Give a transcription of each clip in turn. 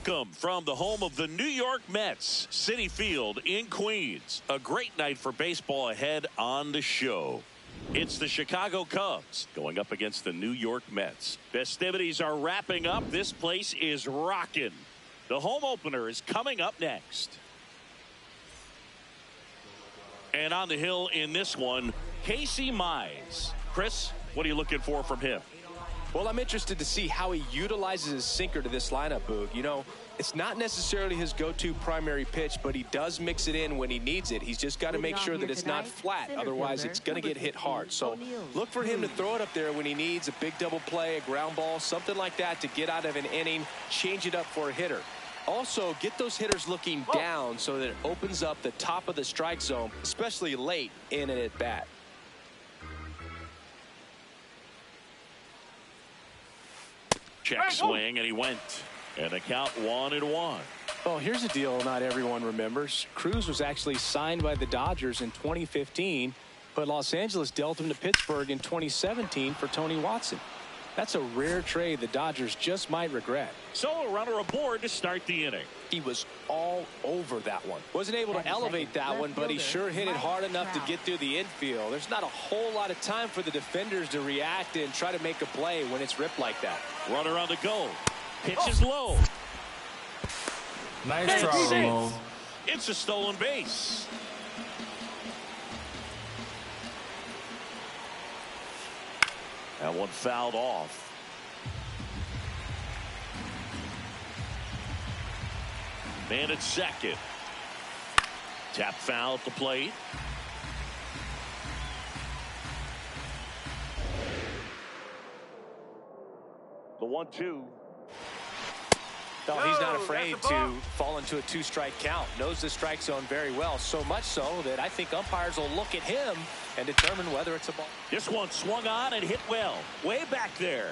Welcome from the home of the New York Mets, Citi Field in Queens. A great night for baseball ahead on the show. It's the Chicago Cubs going up against the New York Mets. Festivities are wrapping up. This place is rocking. The home opener is coming up next. And on the hill in this one, Casey Mize. Chris, what are you looking for from him? Well, I'm interested to see how he utilizes his sinker to this lineup, Boog. You know, it's not necessarily his go-to primary pitch, but he does mix it in when he needs it. He's just got to make sure that it's not flat. Otherwise, it's going to get hit hard. So look for him to throw it up there when he needs a big double play, a ground ball, something like that to get out of an inning, change it up for a hitter. Also, get those hitters looking down so that it opens up the top of the strike zone, especially late in an at-bat. Check swing, and he went. And the count 1-1. Well, here's a deal not everyone remembers. Cruz was actually signed by the Dodgers in 2015, but Los Angeles dealt him to Pittsburgh in 2017 for Tony Watson. That's a rare trade the Dodgers just might regret. So a runner aboard to start the inning. He was all over that one. Wasn't able to elevate that one, but he sure hit it hard enough to get through the infield. There's not a whole lot of time for the defenders to react and try to make a play when it's ripped like that. Runner on the go. Pitch is low. Nice try, Ramon. It's a stolen base. That one fouled off. Man at second. Tap foul at the plate. The 1-2. No, he's not afraid to fall into a two-strike count. Knows the strike zone very well, so much so that I think umpires will look at him and determine whether it's a ball. This one swung on and hit well. Way back there.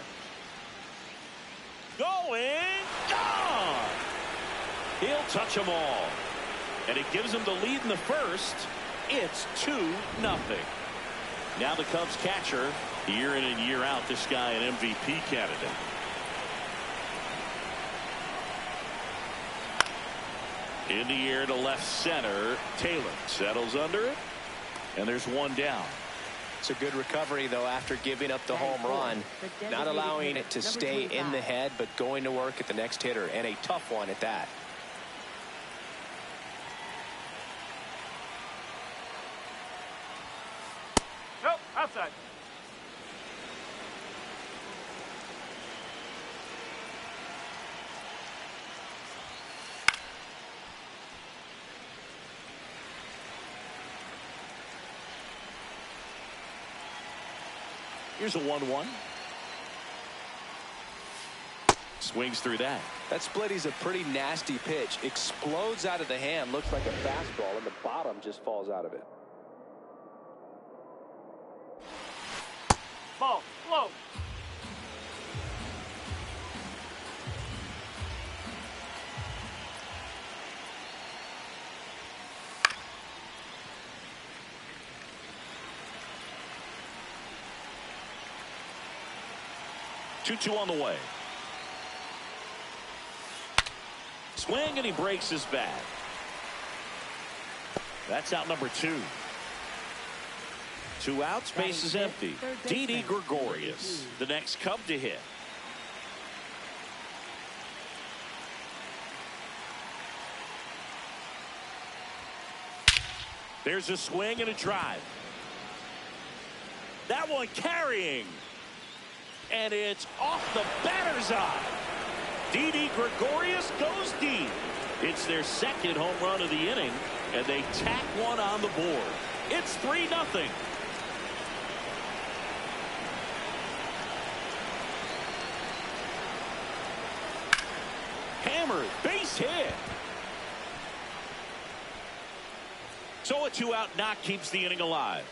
Going. Gone. He'll touch them all. And it gives him the lead in the first. It's 2-0. Now the Cubs catcher, year in and year out, this guy an MVP candidate. In the air to left center. Taylor settles under it. And there's one down. It's a good recovery, though, after giving up the home run. Not allowing it to stay in the head, but going to work at the next hitter. And a tough one at that. Nope, outside. Here's a 1-1. Swings through that. That split is a pretty nasty pitch. Explodes out of the hand. Looks like a fastball, and the bottom just falls out of it. Ball, low. Two on the way. Swing, and he breaks his bat. That's out number 2. 2 outs, base is empty. D.D. Gregorius, the next Cub to hit. There's a swing and a drive. That one carrying. And it's off the batter's eye. D.D. Gregorius goes deep. It's their second home run of the inning, and they tack one on the board. It's 3-0. Hammered, base hit. So a 2-out knock keeps the inning alive.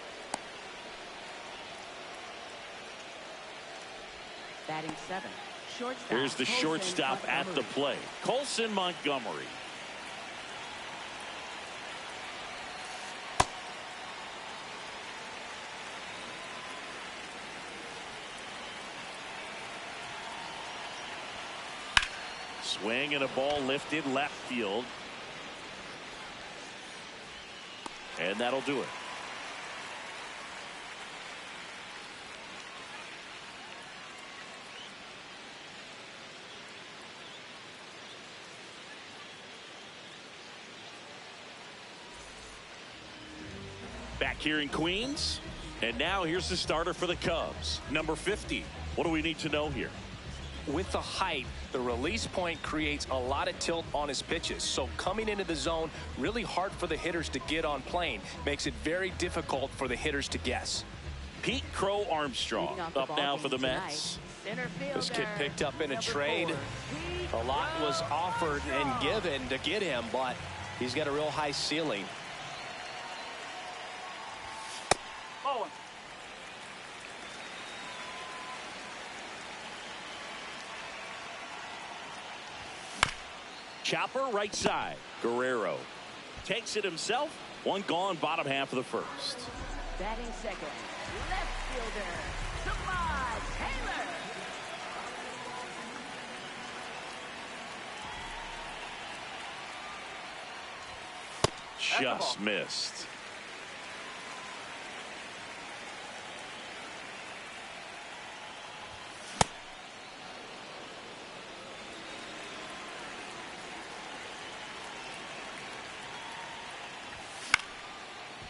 Batting 7. Shortstop. Here's the shortstop at the plate. Colson Montgomery. Swing and a ball lifted left field. And that'll do it. Back here in Queens. And now here's the starter for the Cubs, number 50. What do we need to know here? With the height, the release point creates a lot of tilt on his pitches. So coming into the zone, really hard for the hitters to get on plane. Makes it very difficult for the hitters to guess. Pete Crow Armstrong up now for the Mets. This kid picked up in a trade. A lot was offered and given to get him, but he's got a real high ceiling. Oh. Chopper right side. Guerrero takes it himself. One gone, bottom half of the first. Batting second, left fielder, Samad Taylor. Just missed.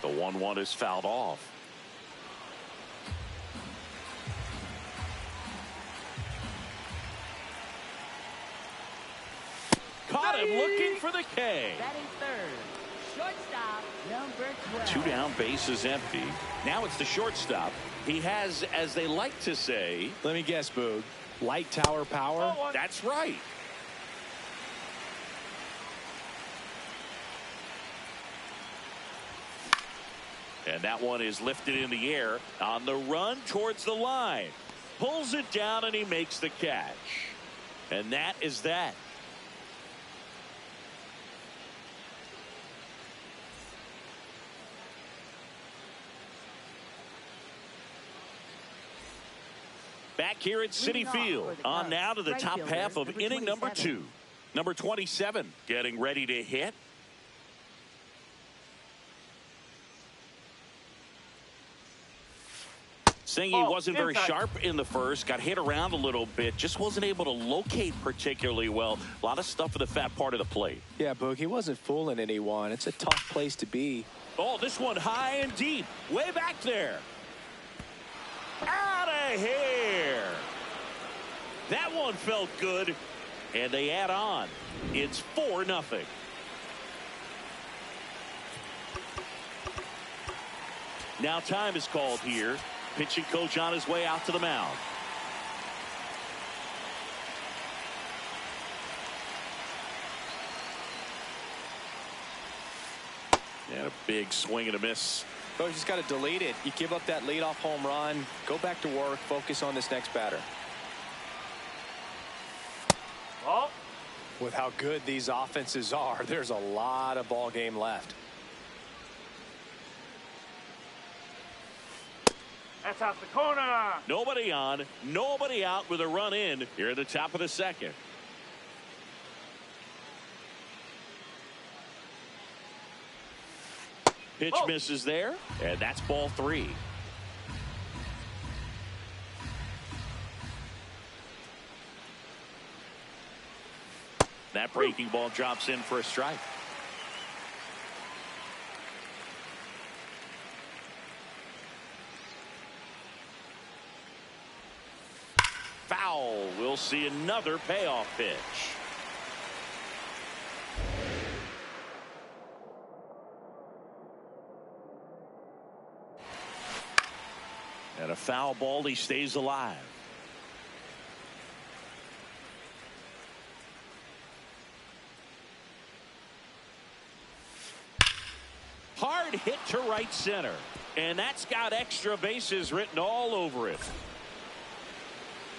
The 1-1 is fouled off. Caught him looking for the K. Batting third, shortstop, number 12. 2 down, bases empty. Now it's the shortstop. He has, as they like to say, Let me guess, Boog. Light tower power? that's right. And that one is lifted in the air on the run towards the line. Pulls it down and he makes the catch. And that is that. Back here at Citi Field. On now to the top half of inning number 2. Number 27 getting ready to hit. Saying he wasn't very sharp in the first, got hit around a little bit, just wasn't able to locate particularly well. A lot of stuff for the fat part of the plate. Yeah, Boog, he wasn't fooling anyone. It's a tough place to be. Oh, this one high and deep, way back there. Out of here. That one felt good, and they add on. It's 4-0. Now time is called here. Pitching coach on his way out to the mound. And a big swing and a miss. Coach just got to delete it. You give up that leadoff home run. Go back to work. Focus on this next batter. Oh. With how good these offenses are, there's a lot of ball game left. That's out the corner. Nobody on, nobody out with a run in here at the top of the second. Pitch misses there, and that's ball 3. That breaking ball drops in for a strike. Foul. We'll see another payoff pitch. And a foul ball. He stays alive. Hard hit to right center. And that's got extra bases written all over it.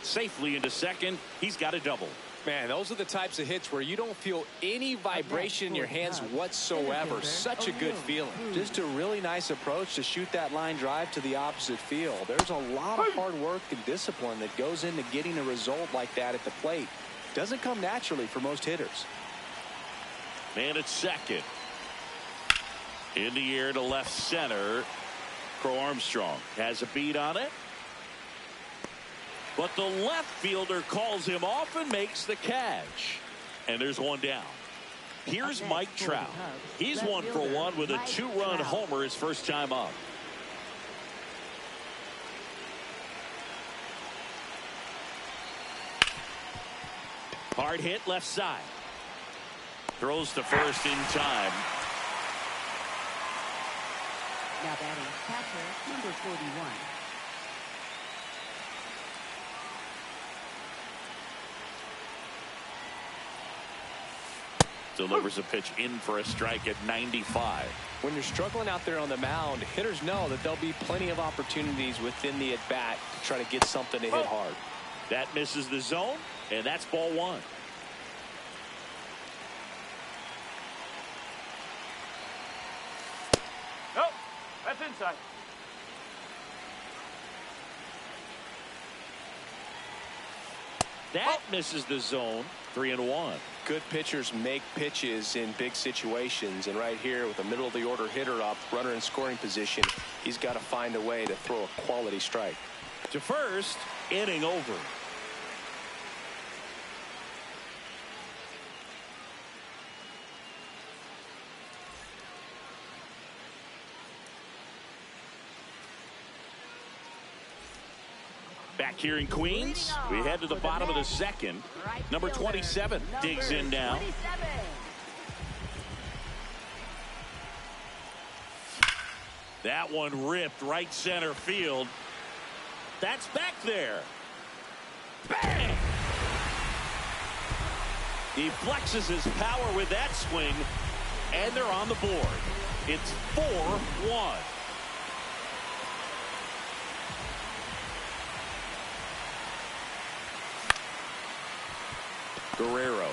Safely into second. He's got a double. Man, those are the types of hits where you don't feel any vibration in your hands whatsoever. Such a good feeling. Just a really nice approach to shoot that line drive to the opposite field. There's a lot of hard work and discipline that goes into getting a result like that at the plate. Doesn't come naturally for most hitters. Man at second. In the air to left center. Crow Armstrong has a beat on it. But the left fielder calls him off and makes the catch. And there's one down. Here's Mike Trout. He's 1 for 1 with a 2-run homer his first time up. Hard hit left side. Throws to first in time. Now batting catcher number 41. Delivers a pitch in for a strike at 95. When you're struggling out there on the mound, hitters know that there'll be plenty of opportunities within the at-bat to try to get something to hit hard. That misses the zone, and that's ball 1. Nope, that's inside. That misses the zone. 3-1. Good pitchers make pitches in big situations, and right here with a middle of the order hitter up, runner in scoring position, he's got to find a way to throw a quality strike. To first, inning over. Back here in Queens, we head to the bottom of the second. Number 27 digs in now. That one ripped right center field. That's back there. Bang! He flexes his power with that swing, and they're on the board. It's 4-1. Guerrero.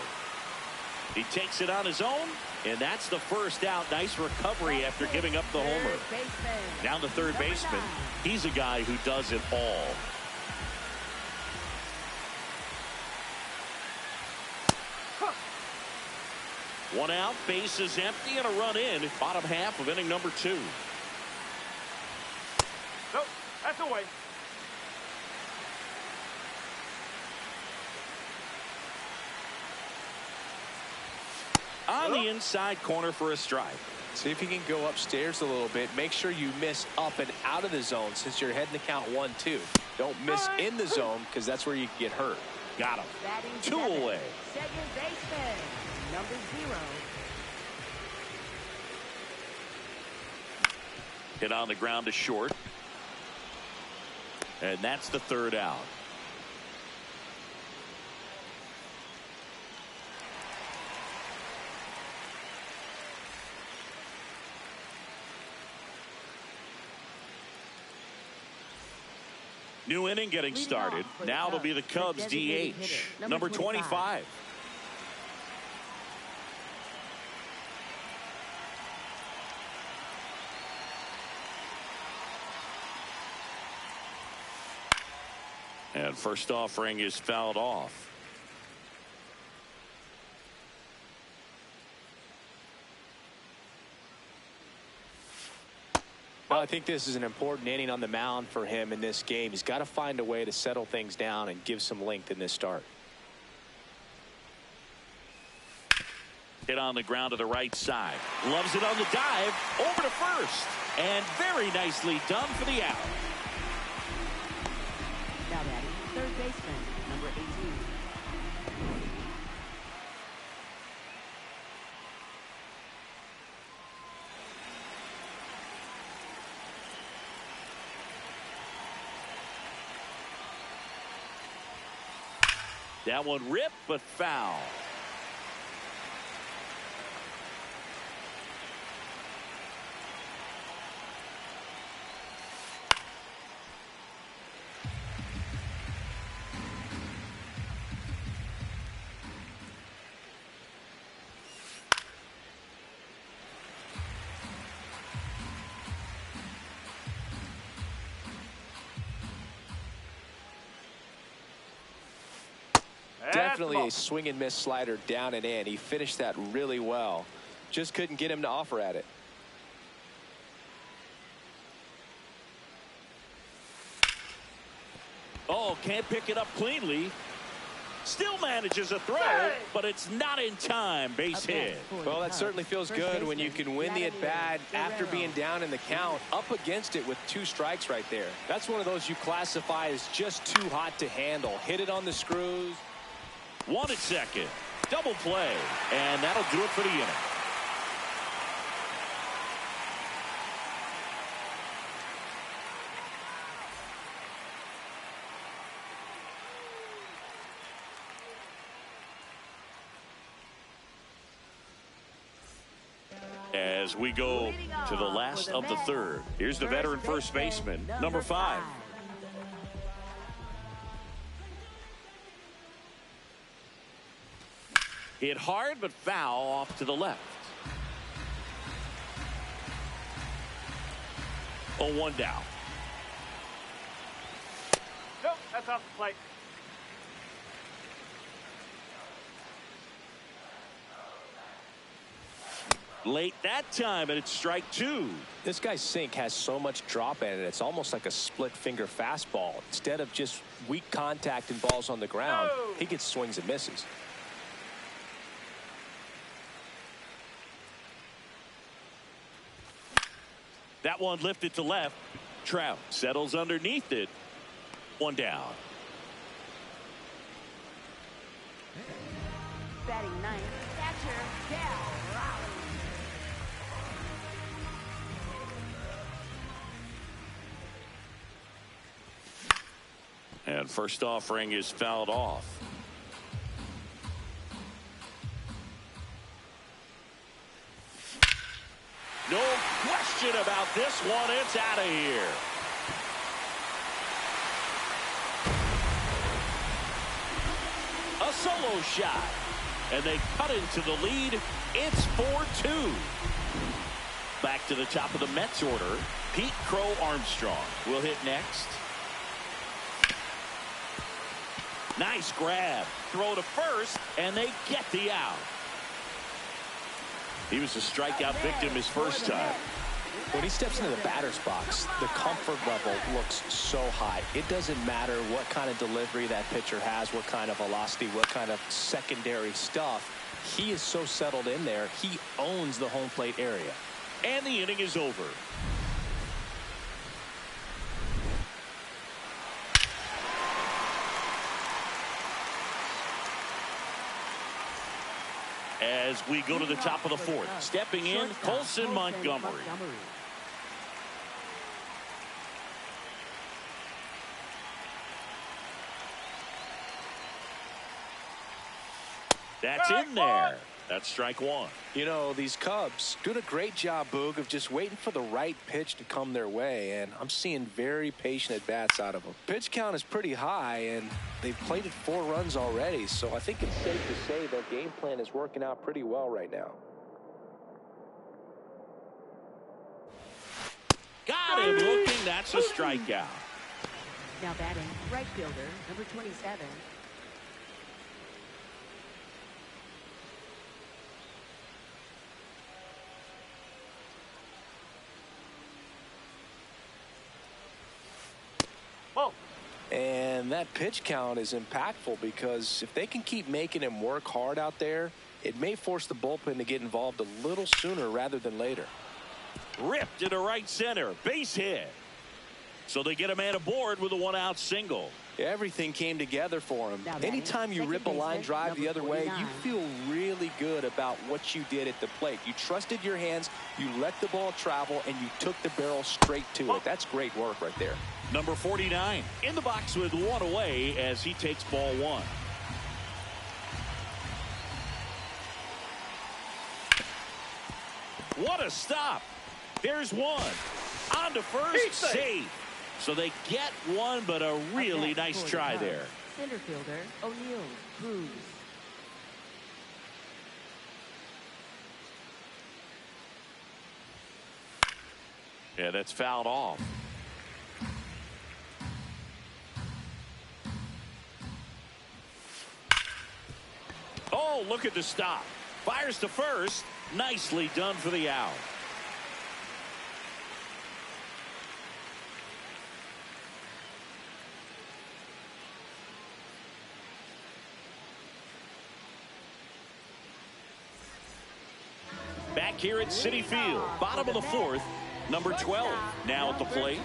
He takes it on his own, and that's the first out. Nice recovery after giving up the homer. Down the third baseman. He's a guy who does it all. One out, base is empty, and a run in. Bottom half of inning number 2. Nope, that's away. On the inside corner for a strike. See if you can go upstairs a little bit. Make sure you miss up and out of the zone since you're heading to count 1-2. Don't miss in the zone because that's where you can get hurt. Got him. 2 away. Second baseman number 0. Hit on the ground to short. And that's the third out. New inning getting started. Now it'll be the Cubs DH, number 25. And first offering is fouled off. Well, I think this is an important inning on the mound for him in this game. He's got to find a way to settle things down and give some length in this start. Hit on the ground to the right side. Loves it on the dive. Over to first. And very nicely done for the out. Now batting third baseman number 18. That one ripped, but foul. Definitely a swing and miss slider down and in. He finished that really well. Just couldn't get him to offer at it. Oh, can't pick it up cleanly. Still manages a throw, but it's not in time. Base hit. Well, that certainly feels good when you can win the at-bat after being down in the count, up against it with 2 strikes right there. That's one of those you classify as just too hot to handle. Hit it on the screws. 1 at second. Double play, and that'll do it for the inning. As we go to the last of the third, here's the veteran first baseman, number 5. Hit hard but foul off to the left. 0-1 down. Nope, that's off the plate. Late that time, and it's strike 2. This guy's sink has so much drop in it. It's almost like a split finger fastball. Instead of just weak contact and balls on the ground, he gets swings and misses. That one lifted to left. Trout settles underneath it. 1 down. Batting ninth, catcher, Cal Raleigh. And first offering is fouled off. No question about this one. It's out of here. A solo shot. And they cut into the lead. It's 4-2. Back to the top of the Mets order. Pete Crow Armstrong will hit next. Nice grab. Throw to first, and they get the out. He was a strikeout victim his first time. When he steps into the batter's box, the comfort level looks so high. It doesn't matter what kind of delivery that pitcher has, what kind of velocity, what kind of secondary stuff. He is so settled in there, he owns the home plate area. And the inning is over. As we go to the top of the fourth, stepping in, Colson Montgomery. That's in there. That's strike 1. You know, these Cubs doing a great job, Boog, of just waiting for the right pitch to come their way, and I'm seeing very patient at-bats out of them. Pitch count is pretty high, and they've plated 4 runs already, so I think it's safe to say their game plan is working out pretty well right now. Got him looking. That's a strikeout. Now batting, right fielder, number 27. And that pitch count is impactful because if they can keep making him work hard out there, it may force the bullpen to get involved a little sooner rather than later. Ripped into right center. Base hit. So they get a man aboard with a 1-out single. Everything came together for him. Anytime you rip a line drive the other way, you feel really good about what you did at the plate. You trusted your hands, you let the ball travel, and you took the barrel straight to it. That's great work right there. Number 49 in the box with 1 away as he takes ball 1. What a stop. There's 1. On to first, safe. So they get 1, but a really nice try there. Center fielder, O'Neill Cruz. Yeah, that's fouled off. Oh, look at the stop. Fires to first. Nicely done for the out. Back here at Citi Field, bottom of the fourth, number 12 now at the plate.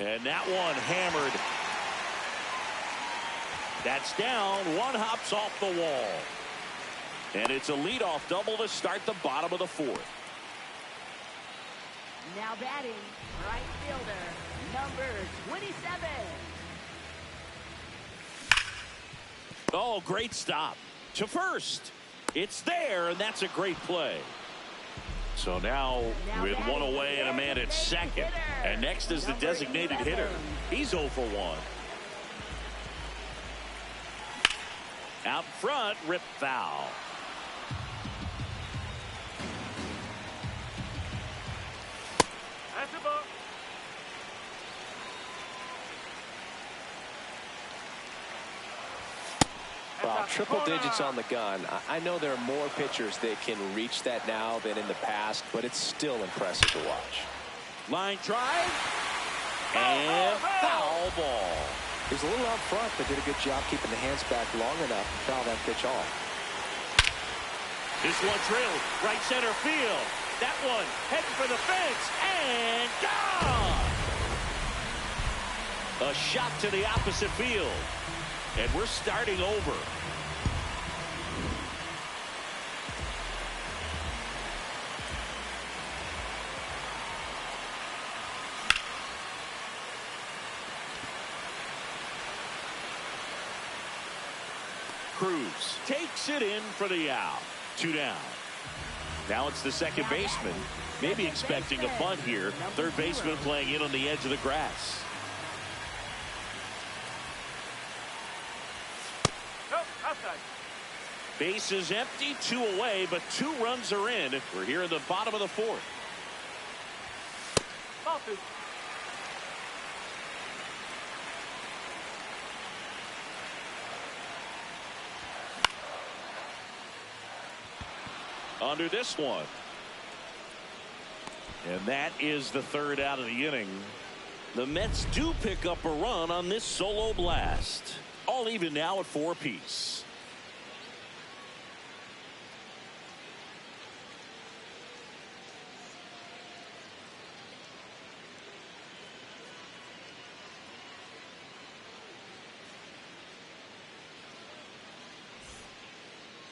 And that one hammered. That's down. One hops off the wall. And it's a leadoff double to start the bottom of the fourth. Now batting, right fielder, number 27. Oh, great stop. To first. It's there, and that's a great play. So now with one away and a man at second. And next is the designated hitter. He's 0 for 1. Out front, rip foul. That's a ball. Wow, triple digits on the gun. I know there are more pitchers that can reach that now than in the past, but it's still impressive to watch. Line drive. And foul ball. He was a little out front, but did a good job keeping the hands back long enough to foul that pitch off. This one drilled right center field. That one heading for the fence and gone. A shot to the opposite field. And we're starting over. Cruz takes it in for the out. 2 down. Now it's the second baseman. Maybe expecting a bunt here. Third baseman playing in on the edge of the grass. Nope, outside. Base is empty, 2 away, but 2 runs are in. We're here in the bottom of the fourth. Ball 2. Under this one. And that is the third out of the inning. The Mets do pick up a run on this solo blast. All even now at 4 apiece.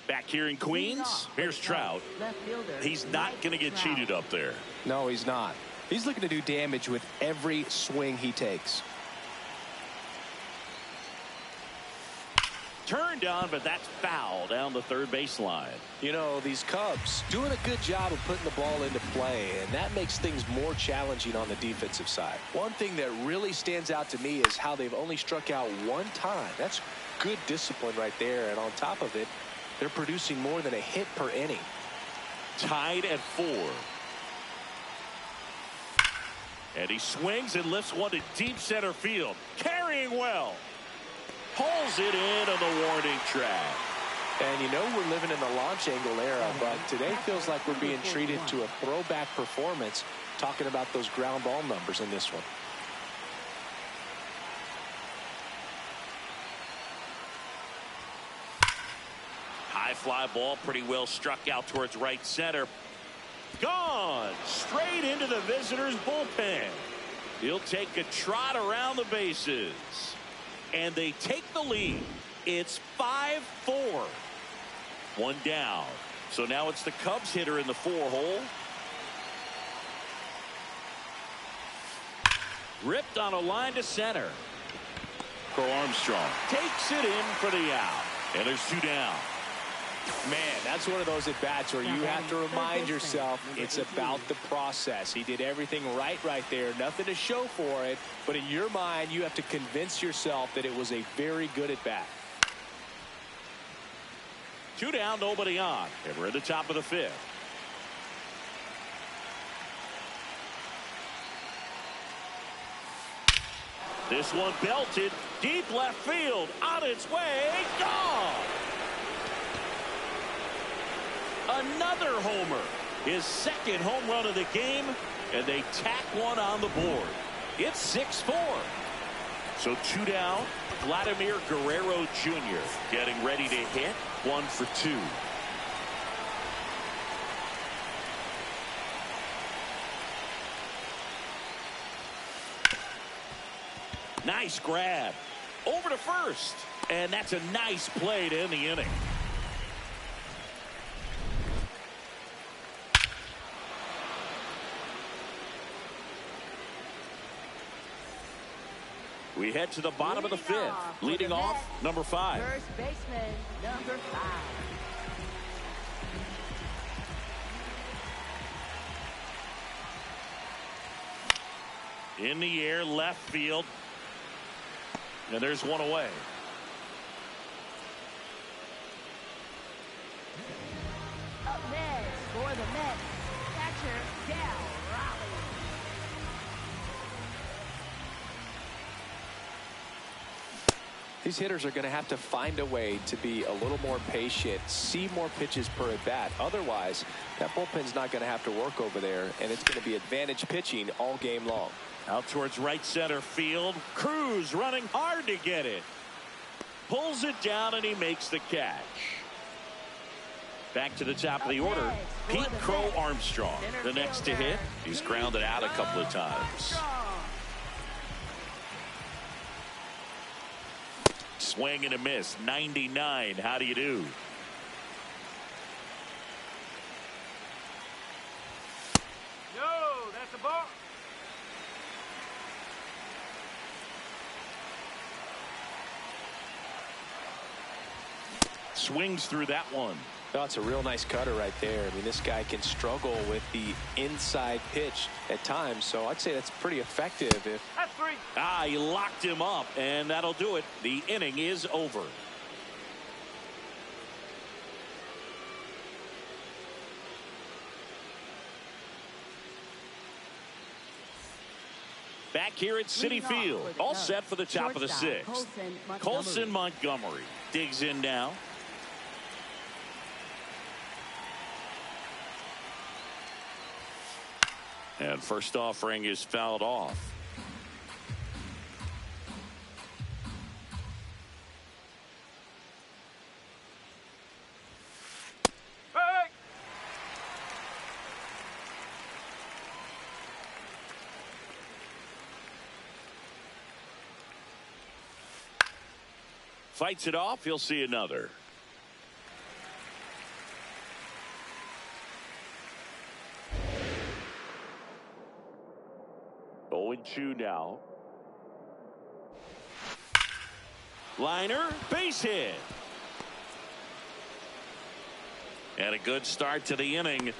Back here in Queens, here's Trout. He's not going to get cheated up there. No, he's not. He's looking to do damage with every swing he takes. Turned on, but that's foul down the third baseline. You know, these Cubs doing a good job of putting the ball into play, and that makes things more challenging on the defensive side. One thing that really stands out to me is how they've only struck out 1 time. That's good discipline right there, and on top of it, they're producing more than a hit per inning. Tied at 4. And he swings and lifts one to deep center field. Carrying well. Pulls it in on the warning track. And you know we're living in the launch angle era, but today feels like we're being treated to a throwback performance, talking about those ground ball numbers in this one. High fly ball, pretty well struck out towards right center. Gone straight into the visitors' bullpen. He'll take a trot around the bases. And they take the lead. It's 5-4. 1 down. So now it's the Cubs hitter in the 4-hole. Ripped on a line to center. Crow Armstrong takes it in for the out. And there's 2 down. Man, that's one of those at-bats where you have to remind yourself it's about the process. He did everything right there. Nothing to show for it. But in your mind, you have to convince yourself that it was a very good at-bat. 2 down, nobody on. And we're at the top of the 5th. This one belted deep left field, on its way, gone. Another homer, his second home run of the game, and they tack one on the board. It's 6-4. So 2 down. Vladimir Guerrero Jr. getting ready to hit. 1 for 2. Nice grab. Over to first. And that's a nice play to end the inning. We head to the bottom of the 5th. Leading off, number 5. First baseman, number 5. In the air, left field. And there's one away. Up next for the Mets, catcher Del Raleigh. These hitters are going to have to find a way to be a little more patient, see more pitches per at bat. Otherwise, that bullpen's not going to have to work over there, and it's going to be advantage pitching all game long. Out towards right center field. Cruz running hard to get it. Pulls it down, and he makes the catch. Back to the top of the order, Pete Crow Armstrong. The next to hit. He's grounded out a couple of times. Swing and a miss. 99. How do you do? No, that's a ball. Swings through that one. Oh, it's a real nice cutter right there. I mean, this guy can struggle with the inside pitch at times, so I'd say that's pretty effective. That's 3. He locked him up, and that'll do it. The inning is over. Back here at Citi Field, all set for the top of the 6th. Colson Montgomery digs in now. And first offering is fouled off. Hey! Fights it off. He'll see another. Two now. Liner, base hit. And a good start to the inning.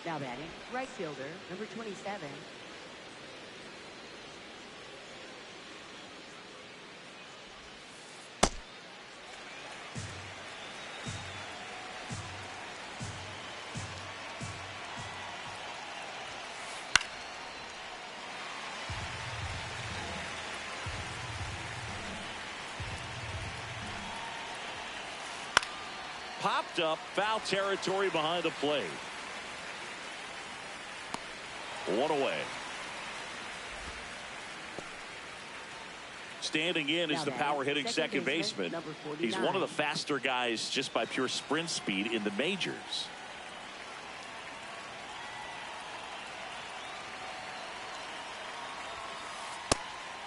Now batting, right fielder, number 27. Popped up, foul territory behind the plate. One away. Standing in is the power hitting second baseman. He's one of the faster guys just by pure sprint speed in the majors.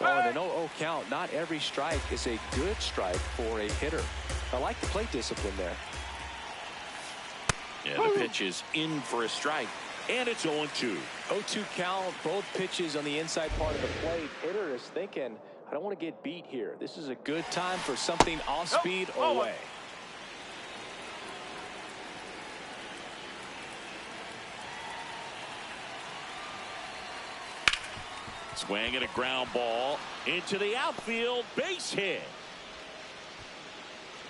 Oh, and an 0-0 count. Not every strike is a good strike for a hitter. I like the plate discipline there. Yeah, the pitch is in for a strike, and it's 0-2. 0-2 count, both pitches on the inside part of the plate. Hitter is thinking, I don't want to get beat here. This is a good time for something off speed or away. Swing and a ground ball into the outfield, base hit.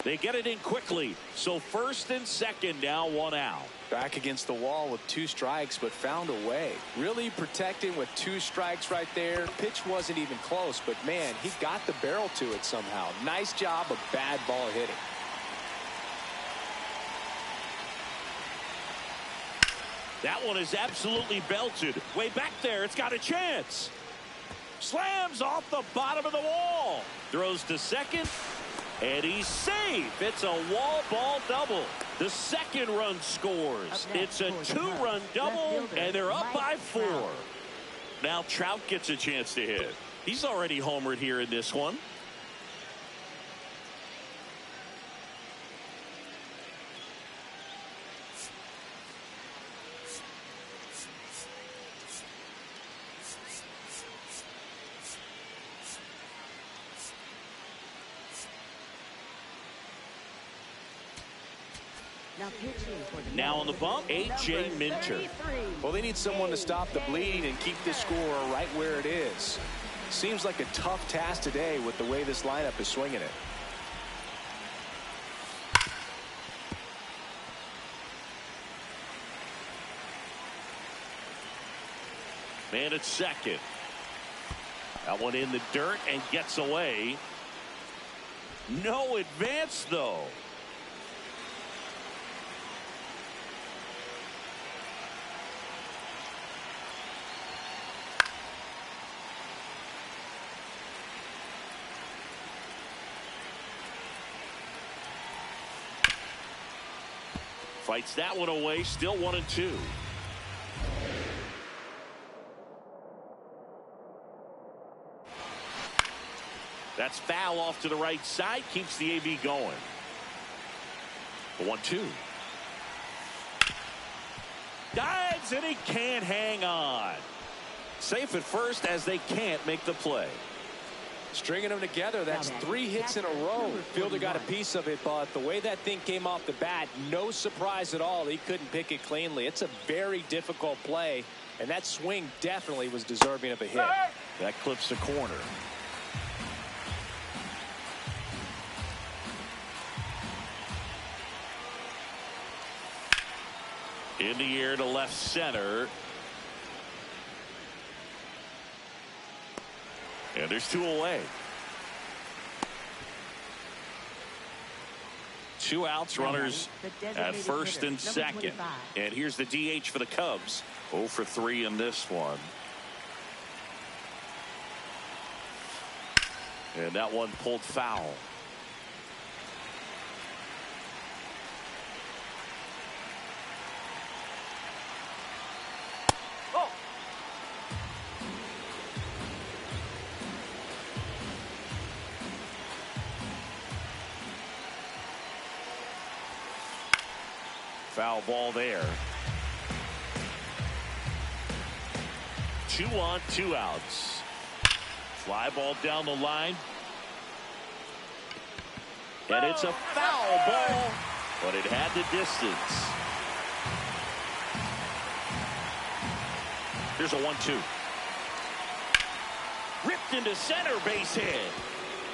They get it in quickly. So first and second, now 1 out. Back against the wall with 2 strikes, but found a way. Really protecting with 2 strikes right there. Pitch wasn't even close, but man, he got the barrel to it somehow. Nice job of bad ball hitting. That one is absolutely belted. Way back there, it's got a chance. Slams off the bottom of the wall. Throws to second, and he's safe. It's a wall ball double. The second run scores. It's a 2-run double, and they're up by 4. Now Trout gets a chance to hit. He's already homered here in this one. Now on the bump, A.J. Minter. Well, they need someone to stop the bleed and keep the score right where it is. Seems like a tough task today with the way this lineup is swinging it. Man at second. That one in the dirt and gets away. No advance, though. Fights that one away, still 1-2. That's foul off to the right side, keeps the AB going. The 1-2. Dives, and he can't hang on. Safe at first as they can't make the play. Stringing them together, that's 3 hits in a row. Fielder got a piece of it, but the way that thing came off the bat, no surprise at all. He couldn't pick it cleanly. It's a very difficult play, and that swing definitely was deserving of a hit. That clips the corner. In the air to left center. And there's 2 away. 2 outs, runners at first and second. And here's the DH for the Cubs. 0 for 3 in this one. And that one pulled foul. Foul ball there. 2 on, 2 outs. Fly ball down the line. And it's a foul ball, but it had the distance. Here's a 1-2. Ripped into center, base hit.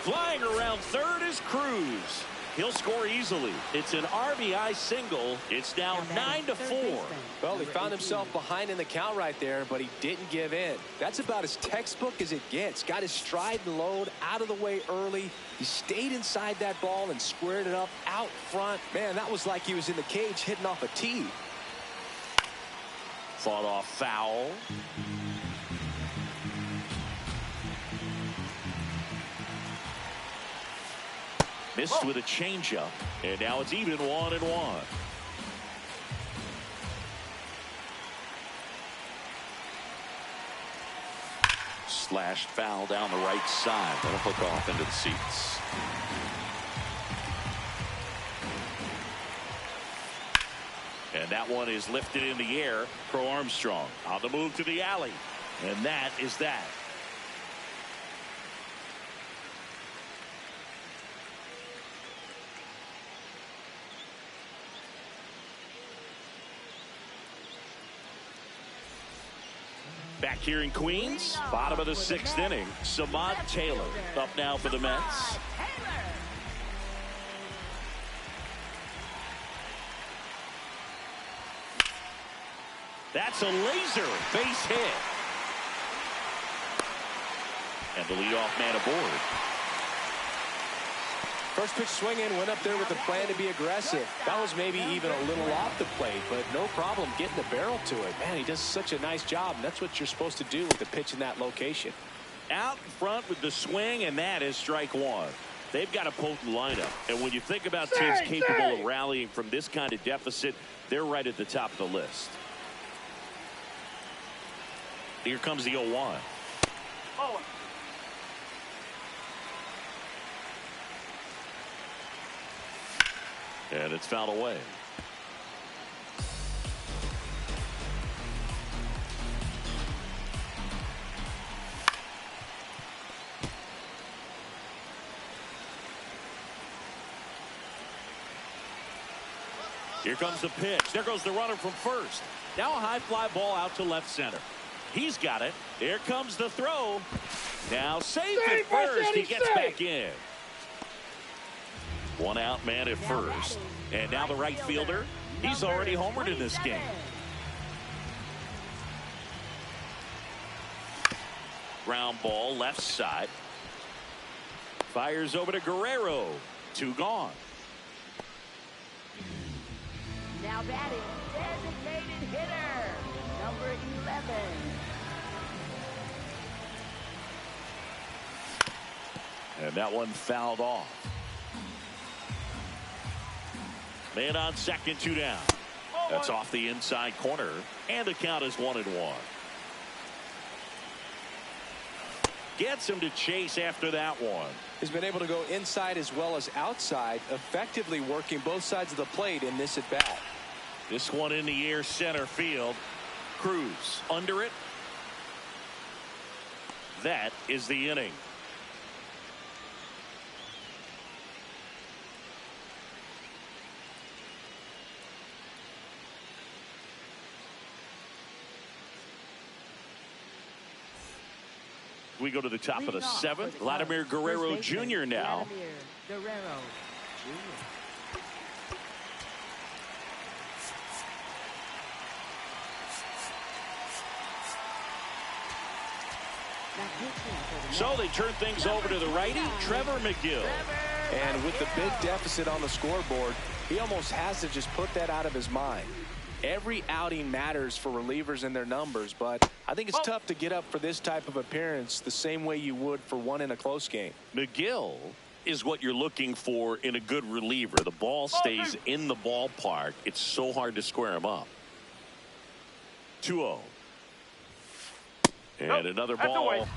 Flying around third is Cruz. He'll score easily. It's an RBI single. It's now 9-4. Well, he found himself behind in the count right there, but he didn't give in. That's about as textbook as it gets. Got his stride and load out of the way early. He stayed inside that ball and squared it up out front. Man, that was like he was in the cage hitting off a tee. Fought off foul. Missed with a changeup, and now it's even 1-1. Slashed foul down the right side. That'll hook off into the seats. And that one is lifted in the air. Crow Armstrong on the move to the alley. And that is that. Back here in Queens, bottom of the 6th inning, Samad Taylor up now for the Mets. That's a laser base hit. And the leadoff man aboard. First pitch swinging, went up there with the plan to be aggressive. That was maybe even a little off the plate, but no problem getting the barrel to it. Man, he does such a nice job, and that's what you're supposed to do with the pitch in that location. Out in front with the swing, and that is strike one. They've got a potent lineup, and when you think about teams capable of rallying from this kind of deficit, they're right at the top of the list. Here comes the 0-1. Oh. And it's fouled away. Here comes the pitch. There goes the runner from first. Now a high fly ball out to left center. He's got it. There comes the throw. Now safe at first. He gets back in. One out man at first. And now the right fielder. He's already homered in this game. Ground ball left side. Fires over to Guerrero. 2 gone. Now batting, designated hitter, number 11. And that one fouled off. Man on second, 2 down. That's off the inside corner, and the count is 1-1. Gets him to chase after that one. He's been able to go inside as well as outside, effectively working both sides of the plate in this at bat. This one in the air, center field. Cruz under it. That is the inning. We go to the top of the 7th. Vladimir Guerrero Jr. now. Guerrero Jr. So they turn things over to the righty, Trevor McGill. And with the big deficit on the scoreboard, he almost has to just put that out of his mind. Every outing matters for relievers and their numbers, but I think it's tough to get up for this type of appearance the same way you would for one in a close game. McGill is what you're looking for in a good reliever. The ball stays in the ballpark. It's so hard to square him up. 2-0. And another ball.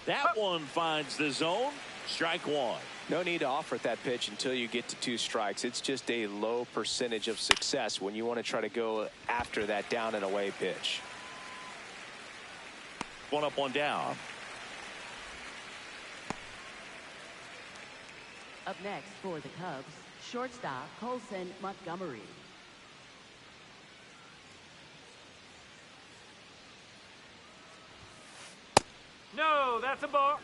That one finds the zone. Strike one. No need to offer at that pitch until you get to 2 strikes. It's just a low percentage of success when you want to try to go after that down and away pitch. 1 up, 1 down. Up next for the Cubs, shortstop Colson Montgomery. No, that's a ball.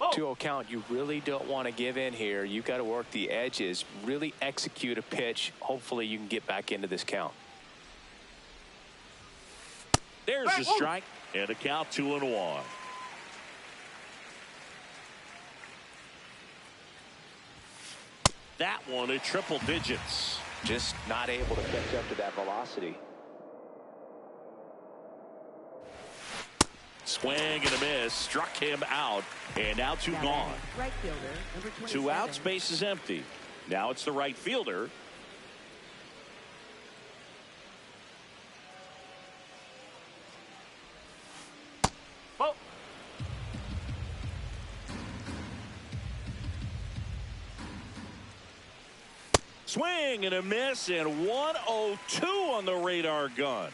2-0 count. You really don't want to give in here. You've got to work the edges, really execute a pitch. Hopefully you can get back into this count. There's the strike, and a count 2-1. That one at triple digits. Just not able to catch up to that velocity. Swing and a miss, struck him out, and now 2 gone. Right fielder, number 27. 2 outs, base is empty. Now it's the right fielder. Oh. Swing and a miss, and 102 on the radar gun.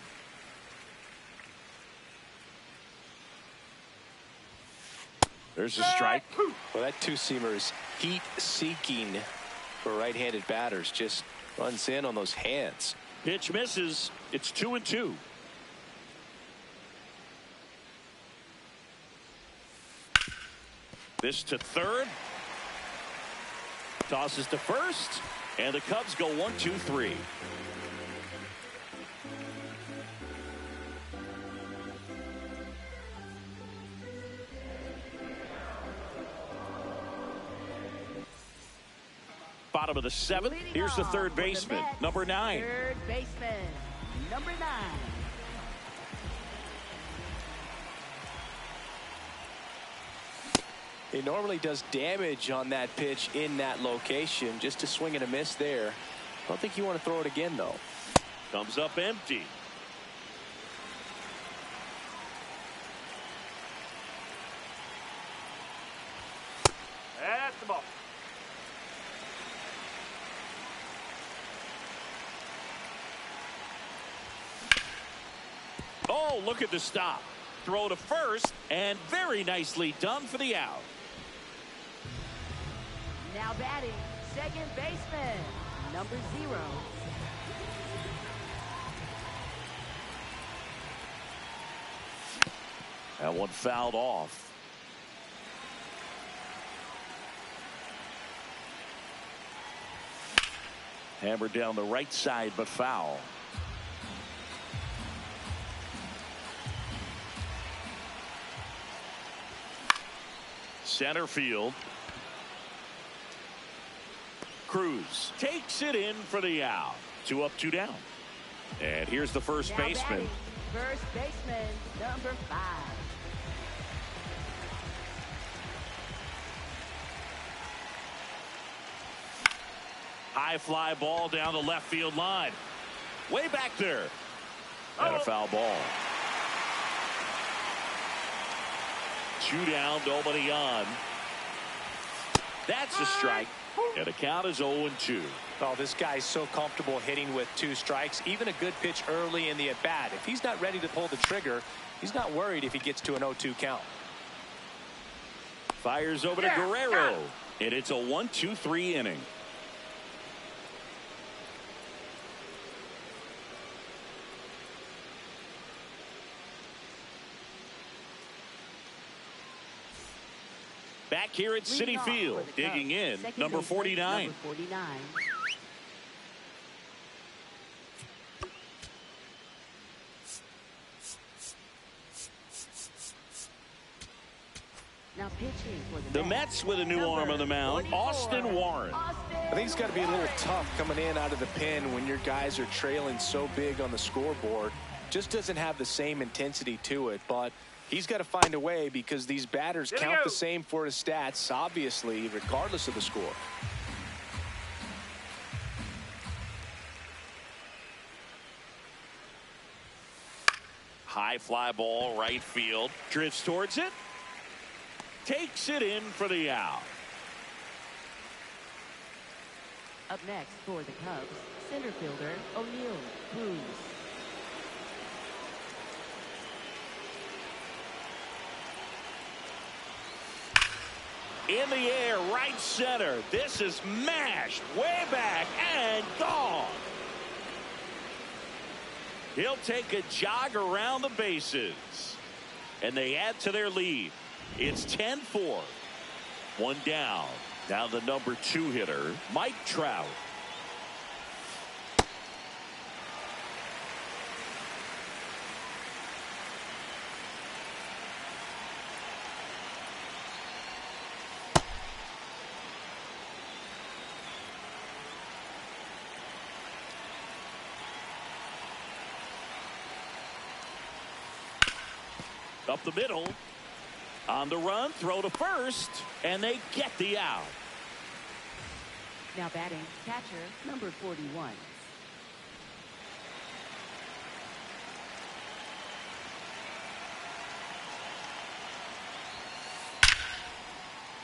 There's a strike. Well, that 2-seamer is heat-seeking for right-handed batters. Just runs in on those hands. Pitch misses. It's 2-2. This to third. Tosses to first. And the Cubs go 1-2-3. Bottom of the seventh. Here's the third baseman, number 9. Third baseman, number 9. He normally does damage on that pitch in that location. Just a swing and a miss there. I don't think you want to throw it again, though. Comes up empty. That's the ball. Oh, look at the stop. Throw to first, and very nicely done for the out. Now batting, second baseman, number 0. That one fouled off. Hammered down the right side, but foul. Center field. Cruz takes it in for the out. 2 up, 2 down. And here's the first Now baseman. batting, first baseman, number 5. High fly ball down the left field line. Way back there. And a foul ball. 2 down, nobody on. That's a strike. And the count is 0-2. Oh, this guy's so comfortable hitting with 2 strikes. Even a good pitch early in the at-bat. If he's not ready to pull the trigger, he's not worried if he gets to an 0-2 count. Fires over to Guerrero. And it's a 1-2-3 inning. Back here at Citi Field, digging in, number 49. Number 49. Now pitching for The Mets with a new arm on the mound, Austin Warren. I think it's got to be a little tough coming in out of the pen when your guys are trailing so big on the scoreboard. Just doesn't have the same intensity to it, but he's got to find a way because these batters count the same for his stats, obviously, regardless of the score. High fly ball, right field. Drifts towards it. Takes it in for the out. Up next for the Cubs, center fielder O'Neill Cruz. In the air, right center. This is mashed way back and gone. He'll take a jog around the bases. And they add to their lead. It's 10-4. 1 down. Now the number 2 hitter, Mike Trout. Up the middle. On the run, throw to first, and they get the out. Now batting, catcher, number 41.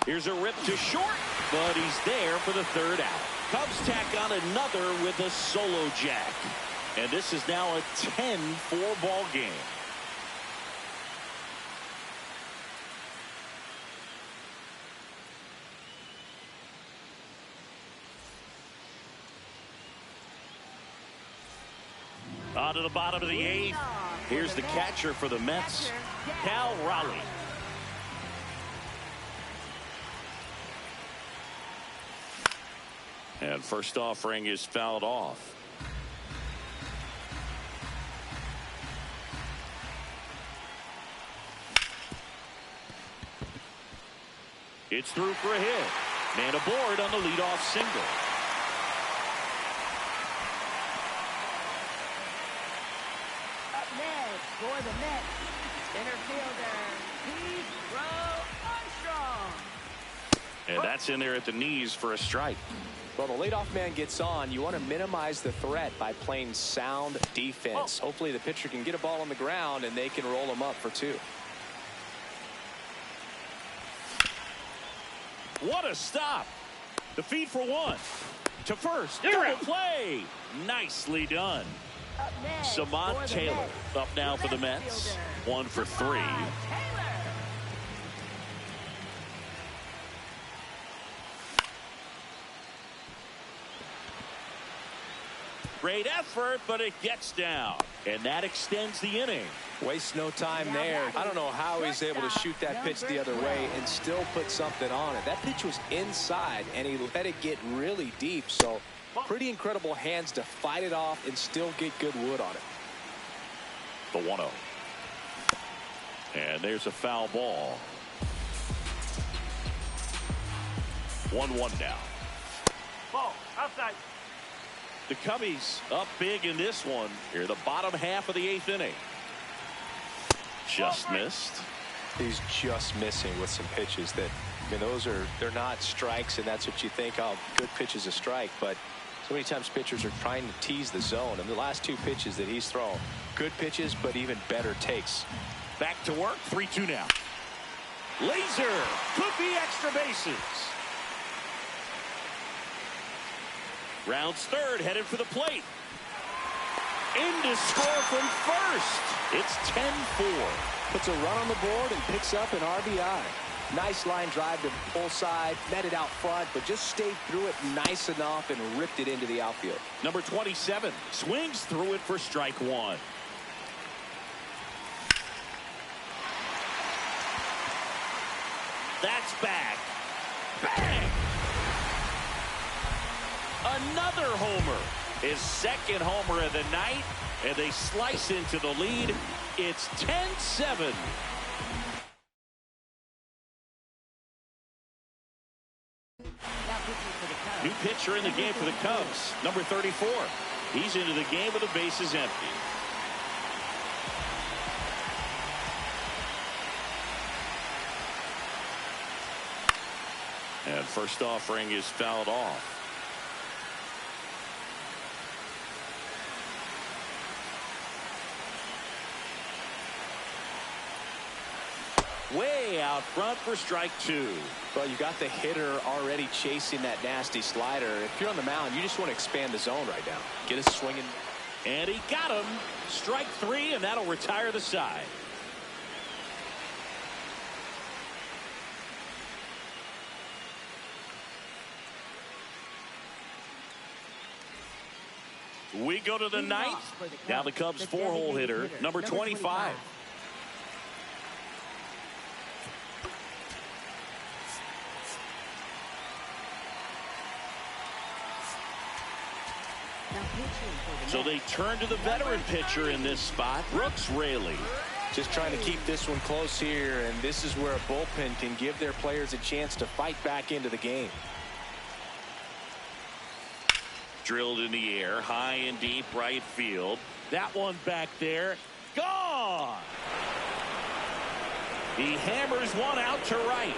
Here's a rip to short, but he's there for the 3rd out. Cubs tack on another with a solo jack. And this is now a 10-4 ball game. On to the bottom of the 8th. Here's the catcher for the Mets, Cal Raleigh. And first offering is fouled off. It's through for a hit. Man aboard on the leadoff single. Up next for the Mets, center fielder, Armstrong. And that's in there at the knees for a strike. Well, the leadoff man gets on. You want to minimize the threat by playing sound defense. Hopefully the pitcher can get a ball on the ground and they can roll him up for 2. What a stop. The feed for 1. To first. Double play. Nicely done. Up next Samant for the Taylor Mets, up now for the left Mets. fielder, 1 for 3. Taylor. Great effort, but it gets down. And that extends the inning. Waste no time there. I don't know how he's able to shoot that pitch the other way and still put something on it. That pitch was inside, and he let it get really deep. So pretty incredible hands to fight it off and still get good wood on it. The 1-0. And there's a foul ball. 1-1 now. Ball. Outside. The Cubbies up big in this one. Here, the bottom half of the 8th inning. Just missed. He's just missing with some pitches that, I mean, they're not strikes, and that's what you think, oh, good pitch is a strike. But so many times pitchers are trying to tease the zone. And the last 2 pitches that he's thrown, good pitches, but even better takes. Back to work. 3-2 now. Laser. Could be extra bases. Rounds third, headed for the plate. In to score from first. It's 10-4. Puts a run on the board and picks up an RBI. Nice line drive to pull side, met it out front, but just stayed through it nice enough and ripped it into the outfield. Number 27 swings through it for strike 1. That's back. Bang! Another homer. His second homer of the night, and they slice into the lead. It's 10-7. New pitcher in the game for the Cubs, number 34. He's into the game with the bases empty. And first offering is fouled off. Way out front for strike 2. Well, you got the hitter already chasing that nasty slider. If you're on the mound, you just want to expand the zone right now. Get us swinging. And he got him. Strike 3, and that'll retire the side. We go to the 9th. Now the Cubs' 4-hole hitter, number 25. So they turn to the veteran pitcher in this spot, Brooks Raley. Just trying to keep this one close here, and this is where a bullpen can give their players a chance to fight back into the game. Drilled in the air, high and deep right field. That one back there, gone. He hammers one out to right,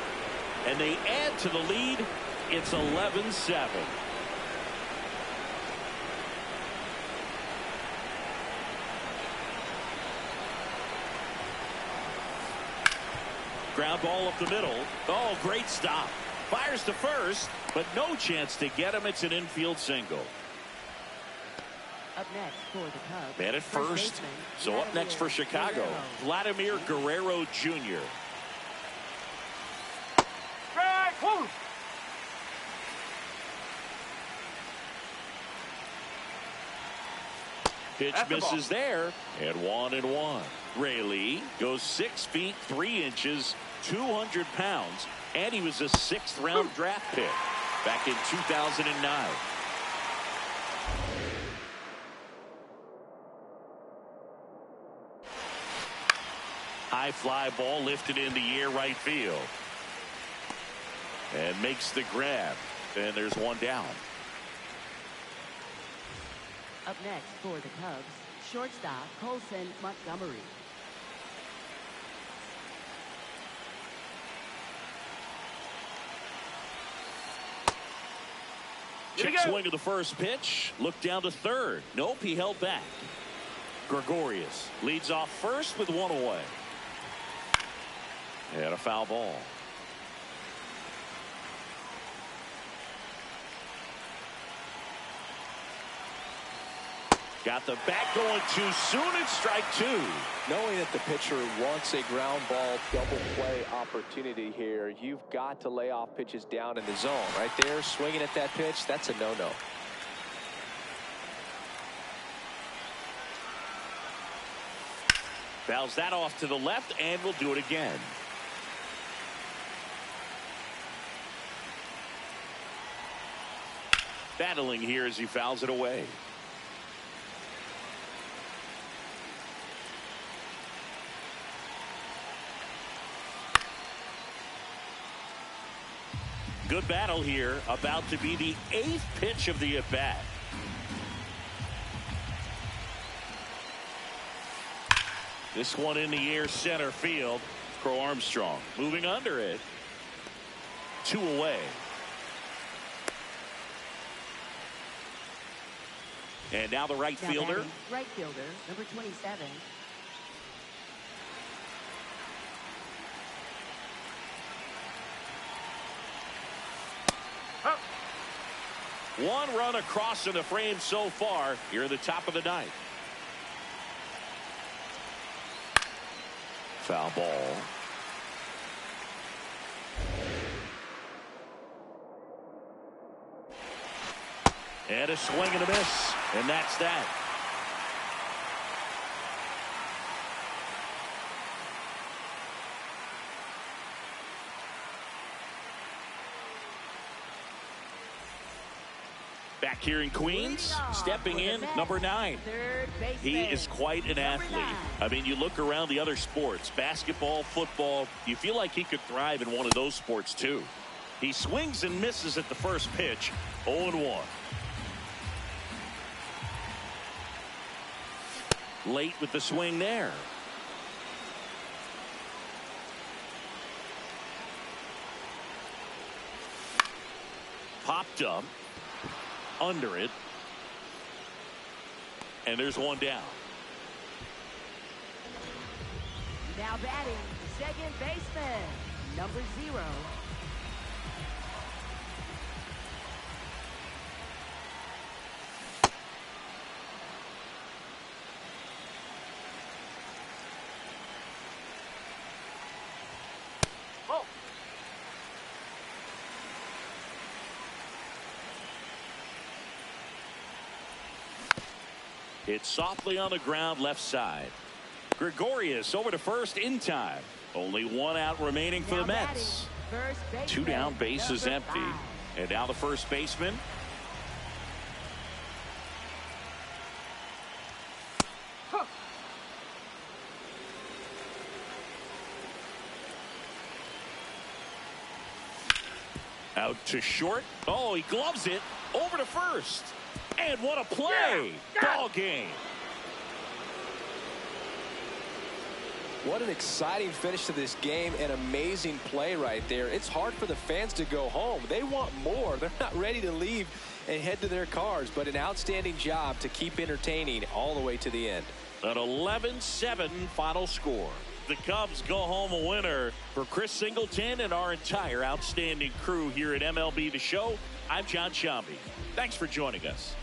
and they add to the lead. It's 11-7. Ground ball up the middle. Oh, great stop. Fires to first, but no chance to get him. It's an infield single. Up next for the Cubs. Man at first. So up next for Chicago, Vladimir Guerrero Jr. Strike. Woo. Pitch misses there, and 1-1. Raley goes 6 feet 3 inches, 200 pounds, and he was a 6th-round draft pick back in 2009. High fly ball lifted in the air right field. And makes the grab. And there's one down. Up next for the Cubs, shortstop Colson Montgomery. Check swing of the first pitch. Look down to third. Nope, he held back. Gregorius leads off first with one away. And a foul ball. Got the bat going too soon. It's strike two. Knowing that the pitcher wants a ground ball double play opportunity here, you've got to lay off pitches down in the zone. Right there, swinging at that pitch, that's a no-no. Fouls that off to the left, and we'll do it again. Battling here as he fouls it away. Good battle here. About to be the 8th pitch of the at-bat. This one in the air center field. Crow Armstrong moving under it. 2 away. And now the right fielder. Right fielder, number 27. One run across in the frame so far here at the top of the 9th. Foul ball. And a swing and a miss. And that's that. Back here in Queens, stepping in, number 9. He is quite an athlete. I mean, you look around the other sports, basketball, football, you feel like he could thrive in one of those sports too. He swings and misses at the first pitch, 0-1. Late with the swing there. Popped up. Under it. And there's one down. Now batting, second baseman, number 0. It's softly on the ground left side. Gregorius over to first in time. Only 1 out remaining for the Mets. 2 down, bases empty. And now the first baseman. Out to short. Oh, he gloves it. Over to first. And what a play. Ball game. What an exciting finish to this game. An amazing play right there. It's hard for the fans to go home. They want more. They're not ready to leave and head to their cars. But an outstanding job to keep entertaining all the way to the end. An 11-7 final score. The Cubs go home a winner. For Chris Singleton and our entire outstanding crew here at MLB The Show, I'm John Shambi. Thanks for joining us.